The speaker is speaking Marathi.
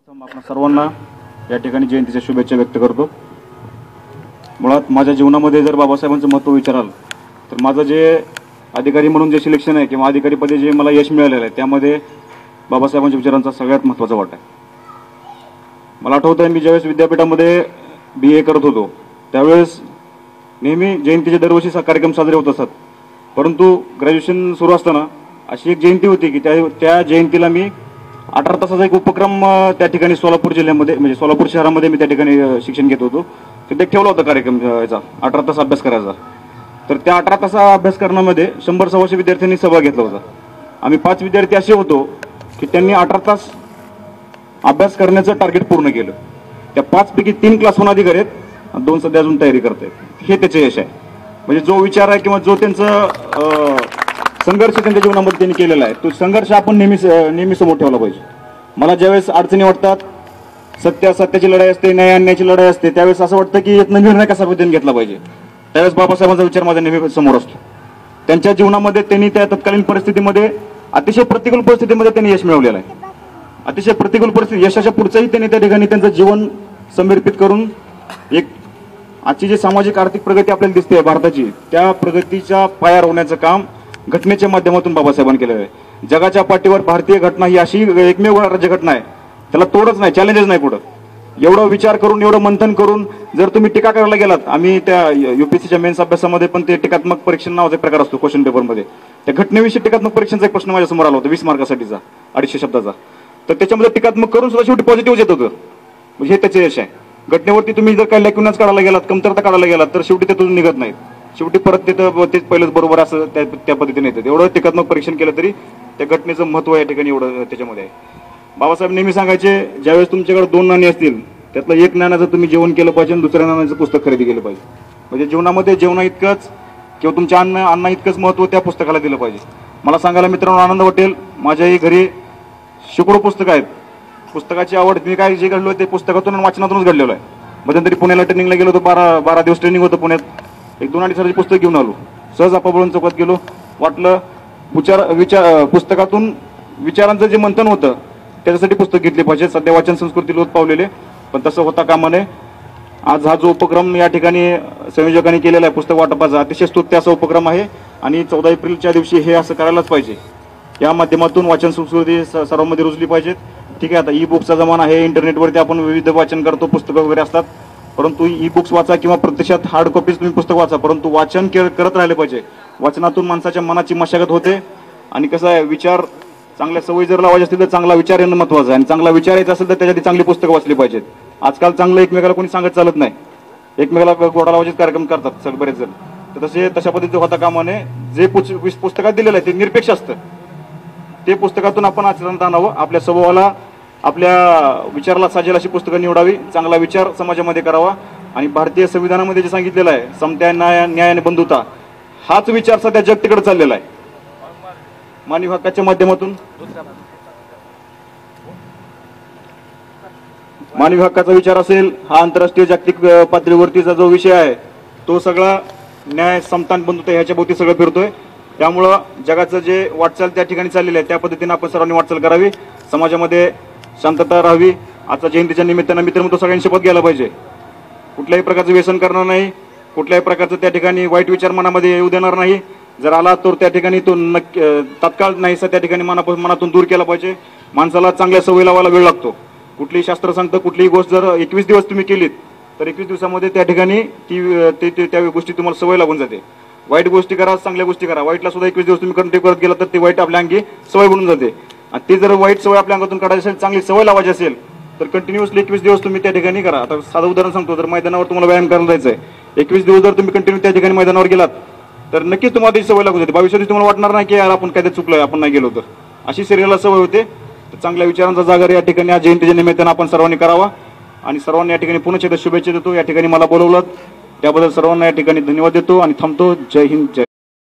सर्वप्रथम आपण सर्वांना या ठिकाणी जयंतीच्या शुभेच्छा व्यक्त करतो। मुळात माझ्या जीवनामध्ये जर बाबासाहेबांचं महत्त्व विचाराल तर माझं जे अधिकारी म्हणून जे सिलेक्शन आहे किंवा अधिकारीपदी जे मला यश मिळालेलं आहे त्यामध्ये बाबासाहेबांच्या विचारांचा सगळ्यात महत्त्वाचा वाटा आहे। मला आठवतं आहे मी ज्यावेळेस विद्यापीठामध्ये BA करत होतो त्यावेळेस नेहमी जयंतीचे दरवर्षी कार्यक्रम साजरे होत असतात, परंतु ग्रॅज्युएशन सुरू असताना अशी एक जयंती होती की त्या जयंतीला मी 18 तासाचा एक उपक्रम त्या ठिकाणी सोलापूर जिल्ह्यामध्ये म्हणजे सोलापूर शहरामध्ये मी त्या ठिकाणी शिक्षण घेत होतो। तिथे ठेवला होता कार्यक्रम याचा 18 तास अभ्यास करायचा। तर त्या 18 तासा अभ्यास करण्यामध्ये 100-125 विद्यार्थ्यांनी सहभाग घेतला होता। आम्ही 5 विद्यार्थी असे होतो की त्यांनी 18 तास अभ्यास करण्याचं टार्गेट पूर्ण केलं। त्या 5 पैकी 3 क्लास 1 अधिकारी आहेत आणि 2 सध्या अजून तयारी करतायत। हे त्याचे यश आहे। म्हणजे जो विचार आहे किंवा जो त्यांचा संघर्ष त्यांच्या जीवनामध्ये त्यांनी केलेला आहे तो संघर्ष आपण नेहमी समोर ठेवला पाहिजे। मला ज्यावेळेस अडचणी वाटतात, सत्याची लढाई असते, न्याय अन्यायाची लढाई असते, त्यावेळेस असं वाटतं की एक निर्णय कसा पद्धतीने घेतला पाहिजे, त्यावेळेस बाबासाहेबांचा विचार माझ्या नेहमी समोर असतो। त्यांच्या जीवनामध्ये त्यांनी त्या तत्कालीन परिस्थितीमध्ये अतिशय प्रतिकूल परिस्थितीमध्ये त्यांनी यश मिळवलेलं आहे। अतिशय प्रतिकूल परिस्थिती यशाच्या पुढचंही त्यांनी त्या ठिकाणी त्यांचं जीवन समर्पित करून एक आजची जी सामाजिक आर्थिक प्रगती आपल्याला दिसते भारताची त्या प्रगतीच्या पाया रोवण्याचं काम घटनेच्या माध्यमातून बाबासाहेबांनी केलेलं आहे। जगाच्या पाठीवर भारतीय घटना ही अशी एकमेव राज्यघटना आहे, त्याला तोडच नाही, चॅलेंजच नाही पुढं। एवढं विचार करून एवढं मंथन करून जर तुम्ही टीका करायला गेलात, आम्ही त्या UPSCच्या मेन्स अभ्यासामध्ये पण ते टीकात्मक परीक्षण नावाचा एक प्रकार असतो क्वेश्चन पेपरमध्ये, त्या घटनेविषयी टीकात्मक परीक्षेचा एक प्रश्न माझ्या समोर आला होता 20 मार्कासाठीचा 250 शब्दाचा। तर त्याच्यामध्ये टीकात्मक करून सुद्धा शेवटी पॉझिटिव्ह येत होतं। म्हणजे हे त्याचे यश आहे। घटनेवरती तुम्ही जर काही लॅक्युनाच काढायला गेलात, कमतरता काढायला गेलात तर शेवटी त्यातून निघत नाहीत, शेवटी परत तेच पहिलंच बरोबर असं त्या पद्धतीने येतात। एवढं टीकात्मक परीक्षण केलं तरी त्या घटनेचं महत्त्व या ठिकाणी एवढं त्याच्यामध्ये आहे। बाबासाहेब नेहमी सांगायचे ज्यावेळेस तुमच्याकडे 2 नाणी असतील त्यातलं एक नाण्याचं तुम्ही जेवण केलं पाहिजे आणि दुसऱ्या नाण्याचं पुस्तक खरेदी केलं पाहिजे। म्हणजे जीवनामध्ये जेवणा इतकंच किंवा तुमच्या अन्ना इतकंच महत्त्व त्या पुस्तकाला दिलं पाहिजे। मला सांगायला मित्रांनो आनंद वाटेल, माझ्याही घरी शेकडो पुस्तकं आहेत। पुस्तकाची आवड मी काय जे घडलो ते पुस्तकातून आणि वाचनातूनच घडलेलं आहे। मध्यंतरी पुण्याला ट्रेनिंगला गेलो होतो, 12 दिवस ट्रेनिंग होतं पुण्यात। 1-2 अडीच पुस्तक घेऊन आलो, सहज आपाबळून चौकात गेलो, वाटलं पुस्तकातून विचारांचं जे मंथन होतं त्याच्यासाठी पुस्तक घेतले पाहिजे। सध्या वाचन संस्कृती लोप पावलेले, पण तसं होता कामा नये। आज हा जो उपक्रम या ठिकाणी संयोजकांनी केलेला आहे पुस्तक वाटपाचा अतिशय स्तुत्य असा उपक्रम आहे आणि 14 एप्रिलच्या दिवशी हे असं करायलाच पाहिजे। या माध्यमातून वाचन संस्कृती सर्वांमध्ये रुजली पाहिजे। ठीक आहे, आता ई-बुक्सचा जमाना आहे, इंटरनेटवरती आपण विविध वाचन करतो, पुस्तकं वगैरे असतात, परंतु ई-बुक्स वाचा किंवा प्रत्यक्षात हार्ड कॉपीज तुम्ही पुस्तक वाचा, परंतु वाचन करत राहिले पाहिजे। वाचनातून माणसाच्या मनाची मशागत होते आणि कसं आहे विचार चांगल्या सवयी जर लावायचे असतील तर चांगला विचार येणं महत्त्वाचं आहे आणि चांगला विचार यायचा असेल तर त्यासाठी चांगली पुस्तकं वाचली पाहिजेत। आजकाल चांगलं एकमेकाला कोणी सांगत चालत नाही, एकमेकाला गोडा लावायचे कार्यक्रम करतात बरेच जण। तर तशा पद्धतीचं होता कामा नये। जे पुस्तकात दिलेलं आहे ते निरपेक्ष असतं, ते पुस्तकातून आपण आचरणात आणावं। आपल्या स्वभावाला आपल्या विचाराला साजेल अशी पुस्तकं निवडावी, चांगला विचार समाजामध्ये करावा आणि भारतीय संविधानामध्ये जे सांगितलेलं आहे समता न्याय आणि बंधुता हाच विचार सध्या जग तिकडे चाललेला आहे। मानवी हक्काच्या माध्यमातून मानवी हक्काचा विचार असेल, हा आंतरराष्ट्रीय जागतिक पातळीवरतीचा जो विषय आहे तो सगळा न्याय समता आणि बंधुता ह्याच्या भोवती सगळं फिरतोय। त्यामुळं जगाचं जे वाटचाल त्या ठिकाणी चाललेलं आहे त्या पद्धतीने आपण सर्वांनी वाटचाल करावी, समाजामध्ये शांतता राहावी। आजच्या जयंतीच्या निमित्तानं मित्रांनो सगळ्यांनी शपथ घ्यायला पाहिजे, कुठल्याही प्रकारचं व्यसन करणार नाही, कुठल्याही प्रकारचं त्या ठिकाणी वाईट विचार मनामध्ये येऊ देणार नाही। जर आला तर त्या ठिकाणी तो तात्काळ नाहीसा त्या ठिकाणी मनातून दूर केला पाहिजे। माणसाला चांगल्या सवयी लावायला वेळ लागतो। कुठलीही शास्त्र सांगतं कुठलीही गोष्ट जर 21 दिवस तुम्ही केलीत तर 21 दिवसामध्ये त्या ठिकाणी त्या गोष्टी तुम्हाला सवय लागून जाते। वाईट गोष्टी करा, चांगल्या गोष्टी करा, वाईटला सुद्धा 21 दिवस तुम्ही कंटिन्यू करत गेला तर ती वाईट आपल्या अंगी सवय बनून जाते आणि ती जर वाईट सवय आपल्या अंगातून काढायची असेल, चांगली सवय लावायची असेल तर कंटिन्युअसली 21 दिवस तुम्ही त्या ठिकाणी करा। आता साधं उदाहरण सांगतो, जर मैदानावर तुम्हाला व्यायाम करायला जायचं आहे, 21 दिवस जर तुम्ही कंटिन्यू त्या ठिकाणी मैदानावर गेलात तर नक्कीच तुम्हाला त्याची सवय लागून जाते। 22व्या दिवशी तुम्हाला वाटणार नाही की यार आपण काय चुकलोय, आपण नाही गेलो तर, अशी शरीराला सवय होते। तर चांगल्या विचारांचा जागर या ठिकाणी आज जयंतीच्या निमित्तानं आपण सर्वांनी करावा आणि सर्वांनी या ठिकाणी पुन्हा एकदा शुभेच्छा देतो। या ठिकाणी मला बोलवलं त्याबद्दल सर्वांना या ठिकाणी धन्यवाद देतो आणि थांबतो। जय हिंद, जय